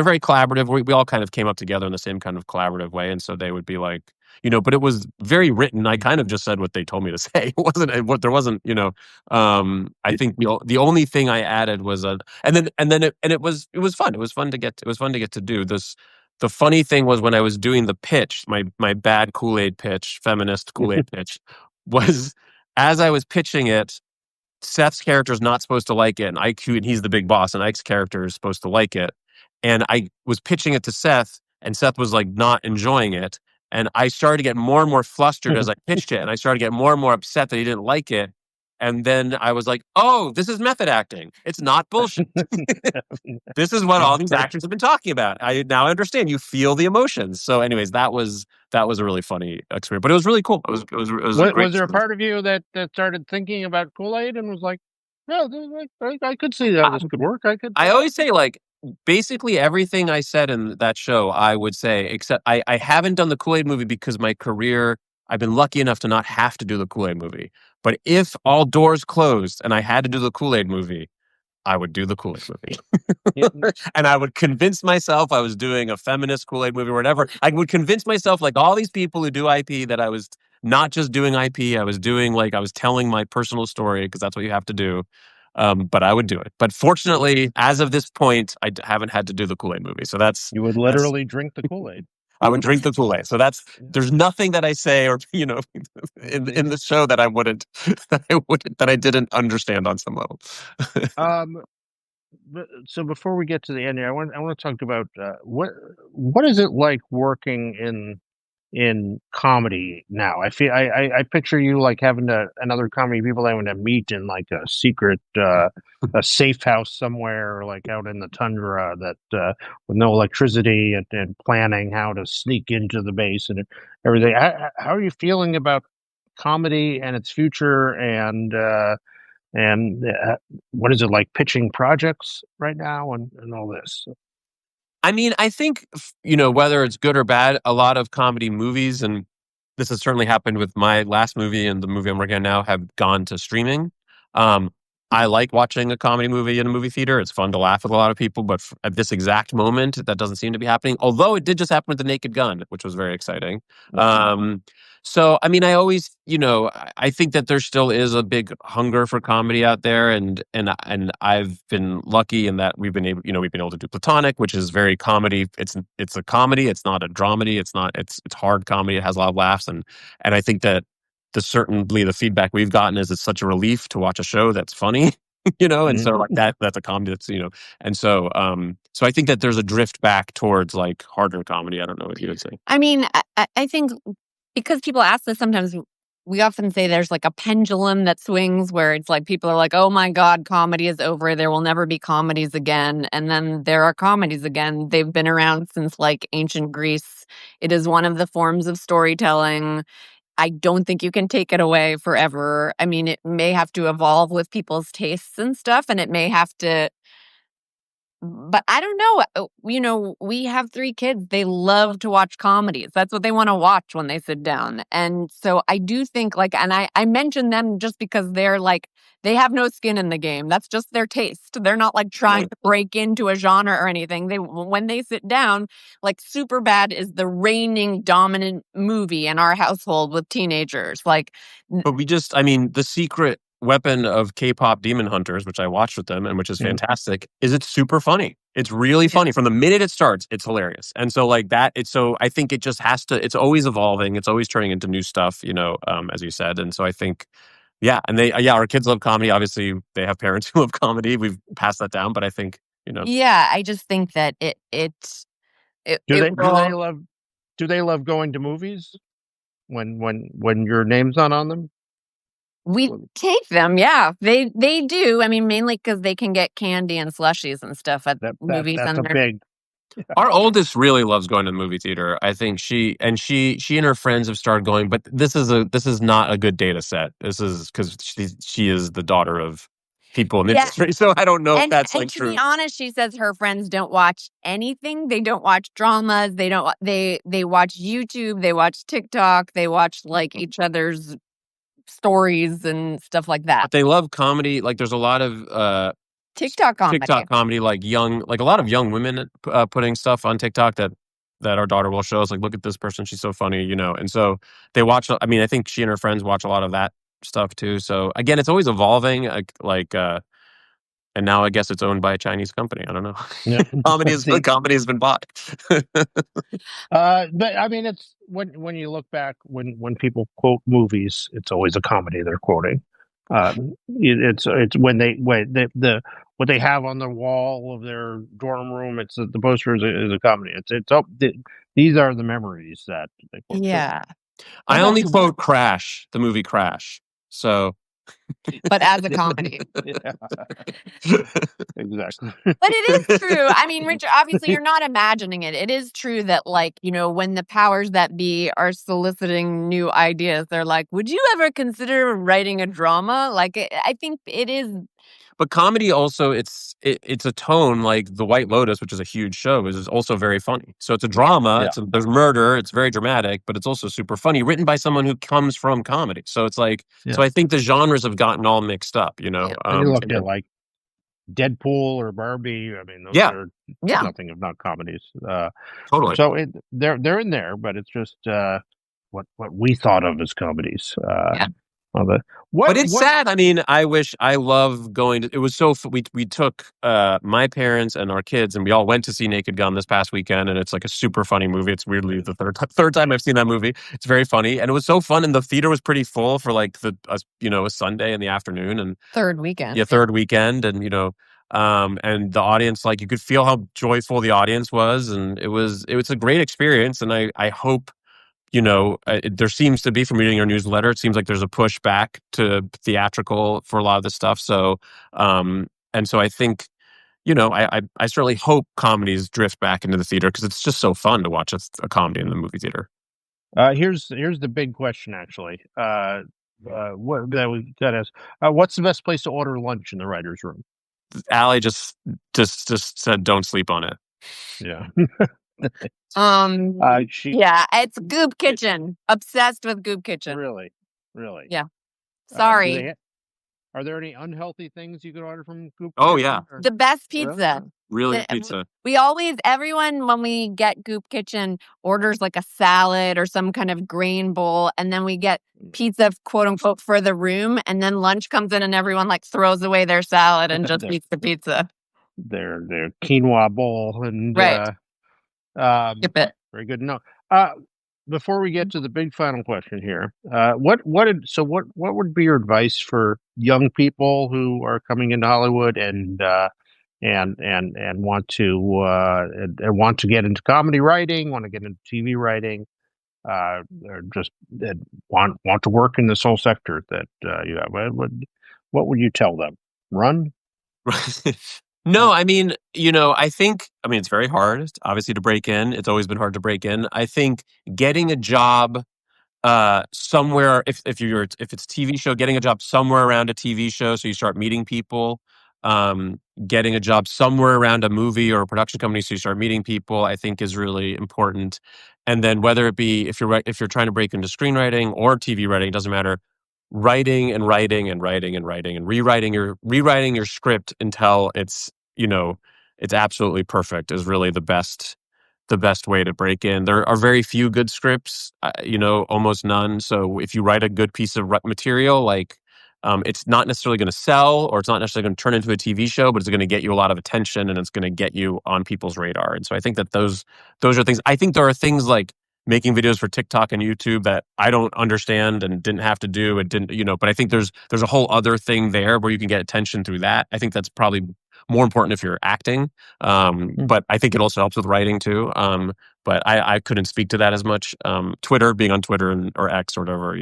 very collaborative. We all kind of came up together in the same kind of collaborative way. And so they would be like, but it was very written. I kind of just said what they told me to say. There wasn't, I think the only thing I added was it was fun. It was fun to get to do this. The funny thing was, when I was doing the pitch, my bad Kool-Aid pitch, feminist Kool-Aid pitch, was, as I was pitching it, Seth's character is not supposed to like it, and he's the big boss, and Ike's character is supposed to like it. And I was pitching it to Seth, and Seth was like not enjoying it. And I started to get more and more flustered as I pitched it, and I started to get more and more upset that he didn't like it. And then I was like, oh, this is method acting. It's not bullshit. This is what all these actors have been talking about. I now understand. You feel the emotions. So anyways, that was a really funny experience, but it was really cool. It was a great Was there a part of you that started thinking about Kool-Aid and was like, yeah, I could see how this could work. I always say, like, basically everything I said in that show, I would say, except I haven't done the Kool-Aid movie because my career I've been lucky enough to not have to do the Kool-Aid movie. But if all doors closed and I had to do the Kool-Aid movie, I would do the Kool-Aid movie. Yeah. And I would convince myself I was doing a feminist Kool-Aid movie or whatever. I would convince myself, like all these people who do IP, that I was not just doing IP. I was telling my personal story, because that's what you have to do. But I would do it. But fortunately, as of this point, haven't had to do the Kool-Aid movie. So You would literally drink the Kool-Aid. I would drink the Kool-Aid. So there's nothing that I say or in the show that I didn't understand on some level. So before we get to the end here, I want to talk about what is it like working in comedy now? I picture you like having another comedy people having to meet in like a secret a safe house somewhere, or like out in the tundra that with no electricity, and planning how to sneak into the base and everything. How are you feeling about comedy and its future, and what is it like pitching projects right now, and all this? I mean, I think, whether it's good or bad, a lot of comedy movies, and this has certainly happened with my last movie and the movie I'm working on now, have gone to streaming. Um, I like watching a comedy movie in a movie theater. It's fun to laugh with a lot of people, but at this exact moment, that doesn't seem to be happening. Although it did just happen with The Naked Gun, which was very exciting. So, I mean, I always, I think that there still is a big hunger for comedy out there, and I've been lucky in that we've been able to do Platonic, which is very comedy. It's a comedy. It's not a dramedy. It's hard comedy. It has a lot of laughs, and I think that certainly the feedback we've gotten is it's such a relief to watch a show that's funny, and so like that's a comedy that's, and so so I think that there's a drift back towards like harder comedy. I don't know what you would say. I mean, I think because people ask this sometimes, we often say there's like a pendulum that swings where it's like people are like, oh my God, comedy is over. There will never be comedies again. And then there are comedies again. They've been around since like ancient Greece. It is one of the forms of storytelling. I don't think you can take it away forever. I mean, it may have to evolve with people's tastes and stuff, and it may have to, but I don't know. We have 3 kids. They love to watch comedies. That's what they want to watch when they sit down. And so I do think and I mention them just because they're like, they have no skin in the game. That's just their taste. They're not like trying to break into a genre or anything. When they sit down, like Superbad is the reigning dominant movie in our household with teenagers. Like, but the secret weapon of K-pop Demon Hunters, which I watched with them and which is fantastic, is it's super funny. It's really funny. From the minute it starts, it's hilarious. And so like that, I think it just has to, it's always evolving. It's always turning into new stuff, as you said. And so I think, and our kids love comedy. Obviously they have parents who love comedy. We've passed that down, but I think, Yeah, I just think that do they love going to movies when your name's not on them? We take them, yeah. They do. I mean, mainly because they can get candy and slushies and stuff at movies. That's a big. Our oldest really loves going to the movie theater. I think she and her friends have started going, but this is not a good data set. This is because she is the daughter of people in the industry, so I don't know if that's like true. To be honest, she says her friends don't watch anything. They don't watch dramas. They don't. They watch YouTube. They watch TikTok. They watch like each other's stories and stuff like that. But they love comedy. Like there's a lot of TikTok comedy, like a lot of young women putting stuff on TikTok that our daughter will show us. Like, look at this person, she's so funny, And so they watch. I mean, I think she and her friends watch a lot of that stuff too. So again, it's always evolving. And now I guess it's owned by a Chinese company. I don't know. Yeah. Comedy has been bought. But I mean, it's when you look back, when people quote movies, it's always a comedy they're quoting. It's when what they have on the wall of their dorm room. It's the poster is a comedy. These are the memories that they quote. Yeah. I only quote Crash, the movie Crash. So. But as a comedy. Exactly. But it is true. I mean, Richard, obviously you're not imagining it. It is true that when the powers that be are soliciting new ideas, they're like, would you ever consider writing a drama? Like, I think it is, But comedy also, it's a tone like The White Lotus, which is a huge show, is also very funny. So it's a drama. Yeah. There's murder. It's very dramatic, but it's also super funny, written by someone who comes from comedy. So it's like, Yeah. so I think the genres have gotten all mixed up, you know. Yeah. And you looked at like Deadpool or Barbie. I mean, those Yeah. are Yeah. nothing if not comedies. Totally. So they're in there, but it's just what we thought of as comedies. Yeah. Well, But it's what sad. I mean, I love going to, it was so, we took my parents and our kids and we all went to see Naked Gun this past weekend, and it's like a super funny movie. It's weirdly the third time I've seen that movie. It's very funny, and it was so fun, and the theater was pretty full for like a Sunday in the afternoon, and Third weekend. yeah, third weekend, and and the audience, like, you could feel how joyful the audience was, and it was a great experience, and I hope, there seems to be, from reading your newsletter, it seems like there's a push back to theatrical for a lot of this stuff. So, and so I think, I certainly hope comedies drift back into the theater, because it's just so fun to watch a comedy in the movie theater. here's the big question actually. What that we got is what's the best place to order lunch in the writers' room? Allie just said, don't sleep on it. Yeah. She Yeah, it's Goop Kitchen. Obsessed with Goop Kitchen. really. Yeah. Do Sorry. they Are there any unhealthy things you could order from Goop Oh, Kitchen, yeah. or- The best Really? pizza. Really The- good pizza. Everyone, when we get Goop Kitchen, orders like a salad or some kind of grain bowl, and then we get pizza, quote unquote, for the room, and then lunch comes in and everyone like throws away their salad and just eats the pizza. Their quinoa bowl and Right. Skip it. very good to know. Before we get to the big final question here, what would be your advice for young people who are coming into Hollywood and want to get into comedy writing, want to get into TV writing, or just want to work in this whole sector that you have? What would you tell them? Run? No, I mean, it's very hard, obviously, to break in. It's always been hard to break in. I think getting a job somewhere, if it's TV show, getting a job somewhere around a TV show, so you start meeting people. Getting a job somewhere around a movie or a production company, so you start meeting people, I think, is really important. And then, whether it be, if you're trying to break into screenwriting or TV writing, it doesn't matter. Writing and writing and writing and writing and rewriting your script until it's absolutely perfect is really the best way to break in. There are very few good scripts, almost none. So if you write a good piece of material, like, it's not necessarily going to sell, or it's not necessarily going to turn into a TV show, but it's going to get you a lot of attention, and it's going to get you on people's radar. And so I think that those are things. I think there are things like making videos for TikTok and YouTube that I don't understand and didn't have to do. It didn't, but I think there's a whole other thing there where you can get attention through that. I think that's probably more important if you're acting. But I think it also helps with writing too. But I couldn't speak to that as much. Being on Twitter or X or whatever,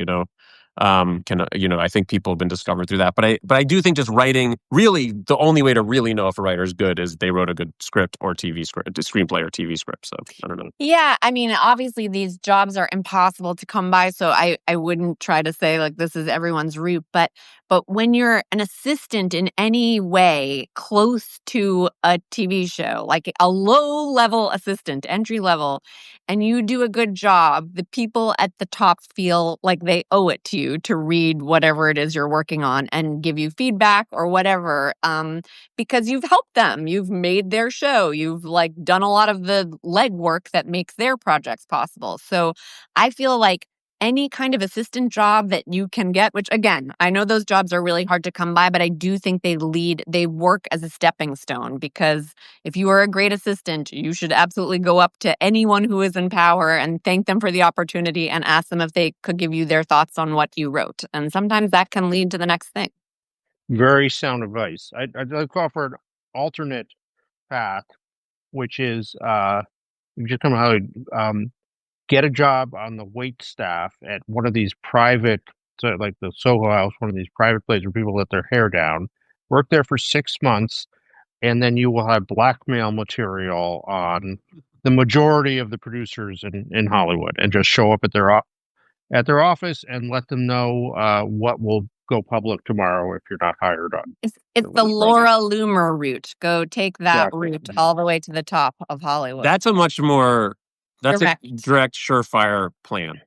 I think people have been discovered through that. But I do think just writing, really, the only way to really know if a writer is good is they wrote a good script or TV script, a screenplay or TV script. So I don't know. Yeah, I mean, obviously these jobs are impossible to come by, so I wouldn't try to say like this is everyone's route, but when you're an assistant in any way close to a TV show, like a low-level assistant, entry level, and you do a good job, the people at the top feel like they owe it to you to read whatever it is you're working on and give you feedback or whatever, because you've helped them, you've made their show, you've like done a lot of the legwork that makes their projects possible. So I feel like any kind of assistant job that you can get, which again, I know those jobs are really hard to come by, but I do think they work as a stepping stone, because if you are a great assistant, you should absolutely go up to anyone who is in power and thank them for the opportunity and ask them if they could give you their thoughts on what you wrote. And sometimes that can lead to the next thing. Very sound advice. I'd call for an alternate path, which is you just come out, get a job on the wait staff at one of these private, so like the Soho House, one of these private places where people let their hair down. Work there for 6 months, and then you will have blackmail material on the majority of the producers in Hollywood, and just show up at their office and let them know what will go public tomorrow if you're not hired on. It's the the Lewis Laura Brothers. Loomer route. Go take that Exactly. route all the way to the top of Hollywood. That's a much more Direct. a direct, surefire plan.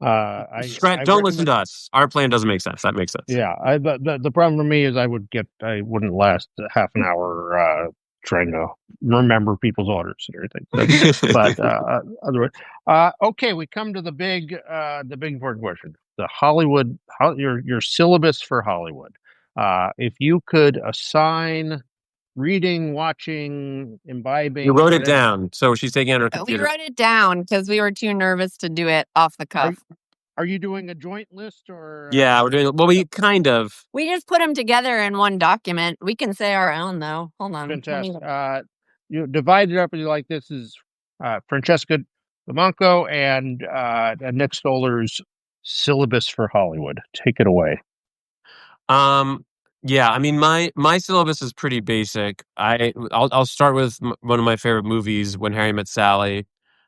Don't listen to us. Our plan doesn't make sense. That makes sense. Yeah, the problem for me is I wouldn't last half an hour trying to remember people's orders and everything. But otherwise, okay, we come to the big important question: the Hollywood, your syllabus for Hollywood. If you could assign reading, watching, imbibing, You wrote it whatever. down, so she's taking it on her We computer. wrote it down because we were too nervous to do it off the cuff. Are you doing a joint list or? Yeah, we're doing. Well, we kind of. We just put them together in one document. We can say our own though. Hold on. Fantastic. You divide it up and you're like, this is Francesca Delbanco and Nick Stoller's syllabus for Hollywood. Take it away. Yeah, I mean, my syllabus is pretty basic. I'll start with one of my favorite movies, When Harry Met Sally.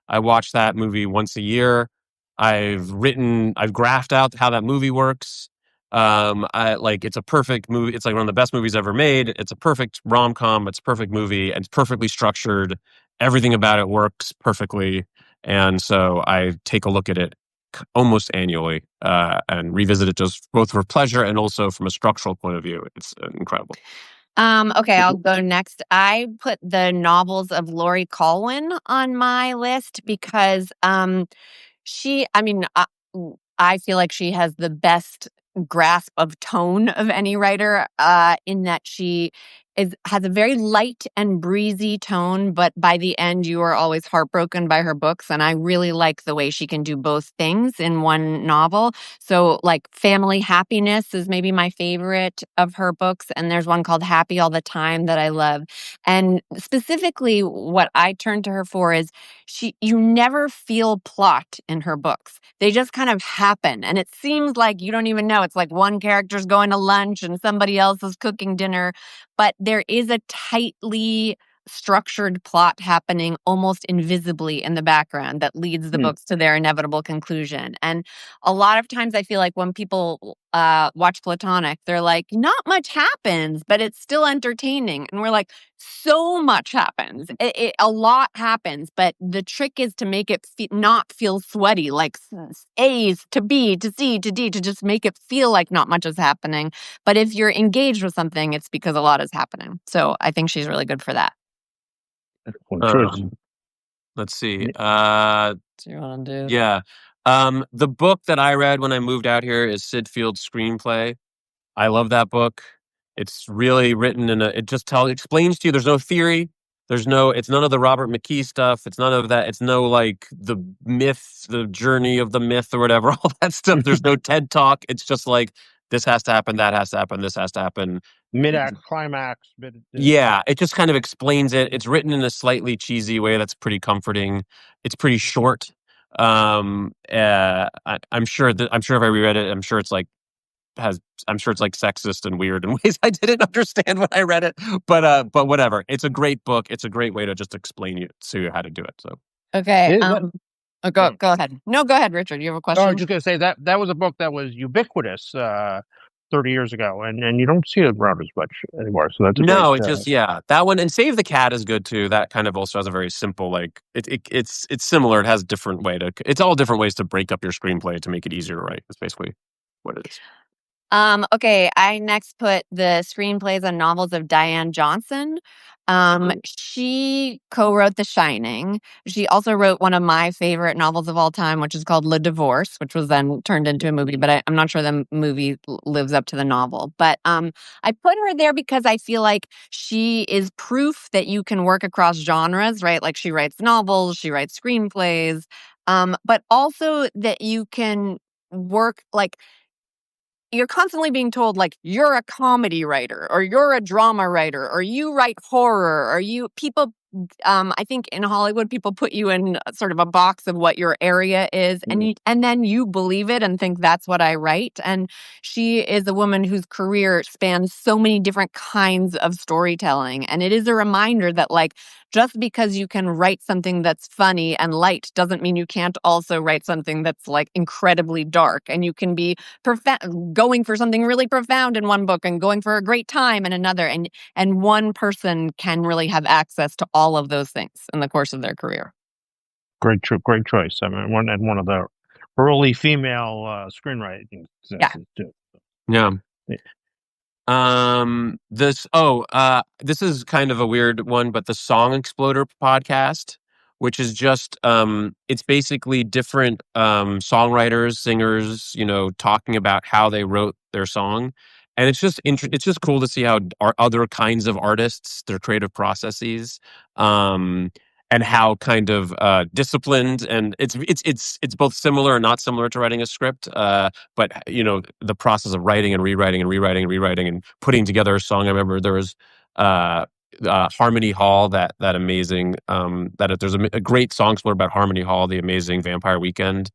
I watch that movie once a year. I've graphed out how that movie works. It's a perfect movie. It's like one of the best movies ever made. It's a perfect rom-com. It's a perfect movie, and it's perfectly structured. Everything about it works perfectly, and so I take a look at it almost annually and revisit it just both for pleasure and also from a structural point of view. It's incredible. Okay, I'll go next. I put the novels of Laurie Colwin on my list because I feel like she has the best grasp of tone of any writer in that she has a very light and breezy tone, but by the end you are always heartbroken by her books, and I really like the way she can do both things in one novel. So like Family Happiness is maybe my favorite of her books, and there's one called Happy All the Time that I love. And specifically what I turn to her for is you never feel plot in her books. They just kind of happen. And it seems like you don't even know. It's like one character's going to lunch and somebody else is cooking dinner. But there is a tightly structured plot happening almost invisibly in the background that leads the books to their inevitable conclusion. And a lot of times I feel like when people watch Platonic, they're like, not much happens, but it's still entertaining. And we're like, so much happens. A lot happens, but the trick is to make it not feel sweaty, like A's to B to C to D, to just make it feel like not much is happening. But if you're engaged with something, it's because a lot is happening. So I think she's really good for that. Let's see. Do you want to do? Yeah. The book that I read when I moved out here is Sid Field's Screenplay. I love that book. It's really written it just explains to you there's no theory. It's none of the Robert McKee stuff. It's none of that. It's no like the myth, the journey of the myth or whatever, all that stuff. There's no TED talk. It's just like, this has to happen, that has to happen, this has to happen. Mid-act, climax. Yeah, it just kind of explains it. It's written in a slightly cheesy way that's pretty comforting. It's pretty short. I'm sure if I reread it, I'm sure it's like sexist and weird in ways I didn't understand when I read it. But whatever. It's a great book. It's a great way to just explain to you how to do it. So okay. Go ahead. No, go ahead, Richard. You have a question? Oh, I was just going to say that was a book that was ubiquitous 30 years ago, and you don't see it around as much anymore. So that's that one. And Save the Cat is good too. That kind of also has a very simple it's similar. It has it's all different ways to break up your screenplay to make it easier to write. That's basically what it is. Okay, I next put the screenplays and novels of Diane Johnson. She co-wrote The Shining. She also wrote one of my favorite novels of all time, which is called Le Divorce, which was then turned into a movie, but I'm not sure the movie lives up to the novel. But I put her there because I feel like she is proof that you can work across genres, right? Like she writes novels, she writes screenplays, but also that you can work like you're constantly being told like you're a comedy writer or you're a drama writer or you write horror or people I think in Hollywood, people put you in sort of a box of what your area is, and then you believe it and think that's what I write. And she is a woman whose career spans so many different kinds of storytelling. And it is a reminder that, like, just because you can write something that's funny and light doesn't mean you can't also write something that's, like, incredibly dark. And you can be going for something really profound in one book and going for a great time in another. And one person can really have access to all of those things in the course of their career. Great choice. I mean, one of the early female screenwriting successes too. Yeah. This is kind of a weird one, but the Song Exploder podcast, which is just it's basically different songwriters, singers, talking about how they wrote their song. And it's just it's just cool to see how other kinds of artists, their creative processes, and how kind of disciplined, and it's both similar and not similar to writing a script. But the process of writing and rewriting and rewriting and rewriting and putting together a song. I remember there was Harmony Hall, that amazing there's a great song explorer about Harmony Hall, the amazing Vampire Weekend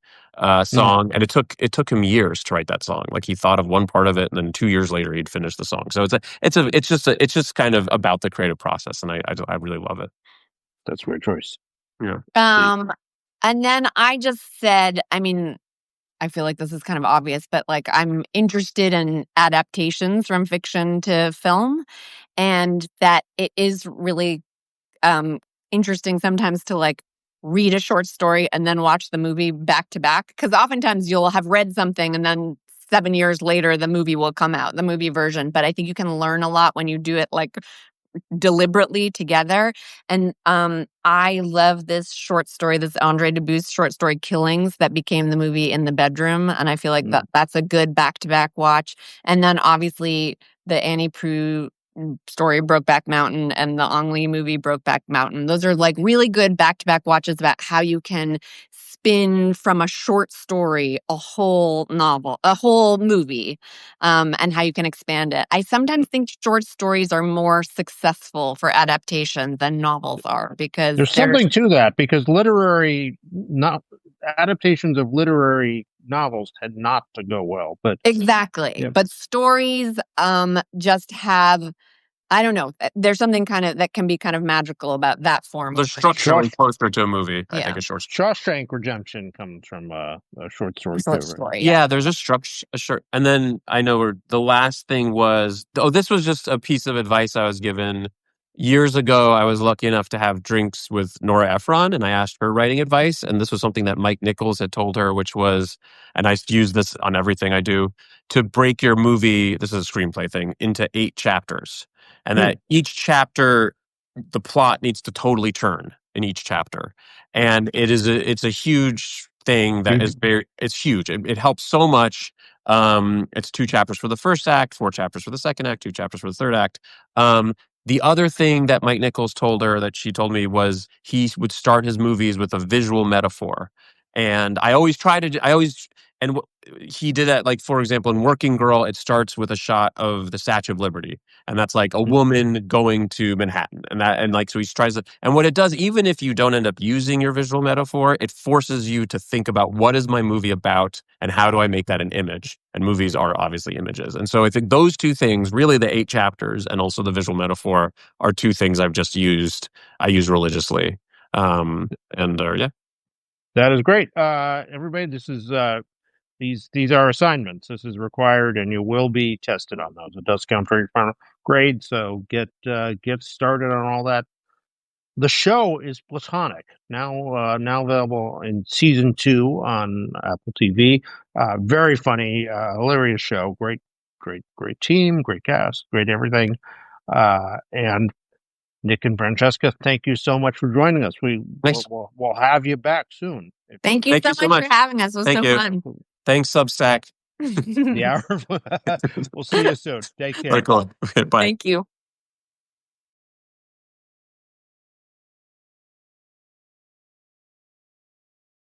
song, and it took him years to write that song. Like, he thought of one part of it, and then 2 years later he'd finish the song. So it's just kind of about the creative process, and I really love it. That's a great choice. Yeah. And then I just said, I mean, I feel like this is kind of obvious, but, like, I'm interested in adaptations from fiction to film, and that it is really interesting sometimes to, like, read a short story and then watch the movie back to back, because oftentimes you'll have read something and then 7 years later the movie will come out, the movie version. But I think you can learn a lot when you do it, like, deliberately together. And I love this short story, this Andre Dubus short story Killings, that became the movie In the Bedroom, and I feel like that's a good back-to-back watch. And then obviously the Annie Proulx story Brokeback Mountain and the Ang Lee movie Brokeback Mountain. Those are, like, really good back-to-back watches about how you can spin from a short story a whole novel, a whole movie, and how you can expand it. I sometimes think short stories are more successful for adaptation than novels are, because there's something to that, because adaptations of literary novels tend not to go well. But exactly. Yeah. But stories just have, I don't know, there's something kind of that can be kind of magical about that form. The structure and closer to a movie, I think, is short. Shawshank Redemption comes from a short story. Yeah, there's a structure. And then I know the last thing was, this was just a piece of advice I was given years ago. I was lucky enough to have drinks with Nora Ephron, and I asked her writing advice. And this was something that Mike Nichols had told her, which was, and I use this on everything I do, to break your movie, this is a screenplay thing, into 8 chapters. And that each chapter, the plot needs to totally turn in each chapter. And it's a huge thing that is it's huge. It helps so much. It's 2 chapters for the first act, 4 chapters for the second act, 2 chapters for the third act. The other thing that Mike Nichols told her, that she told me, was he would start his movies with a visual metaphor. And he did that, like, for example, in Working Girl, it starts with a shot of the Statue of Liberty. And that's like a woman going to Manhattan. So he tries to, and what it does, even if you don't end up using your visual metaphor, it forces you to think about, what is my movie about and how do I make that an image? And movies are obviously images. And so I think those 2 things, really the 8 chapters and also the visual metaphor, are 2 things I use religiously. Yeah. That is great. Everybody, this is these are assignments. This is required, and you will be tested on those. It does count for your final grade, so get started on all that. The show is Platonic, now available in season 2 on Apple TV. Very funny, hilarious show. Great team, great cast, great everything. And Nick and Francesca, thank you so much for joining us. We'll have you back soon. Thank you so much for having us. It was so fun. Thanks, Substack. Yeah. We'll see you soon. Take care. Very cool. Okay, bye. Thank you.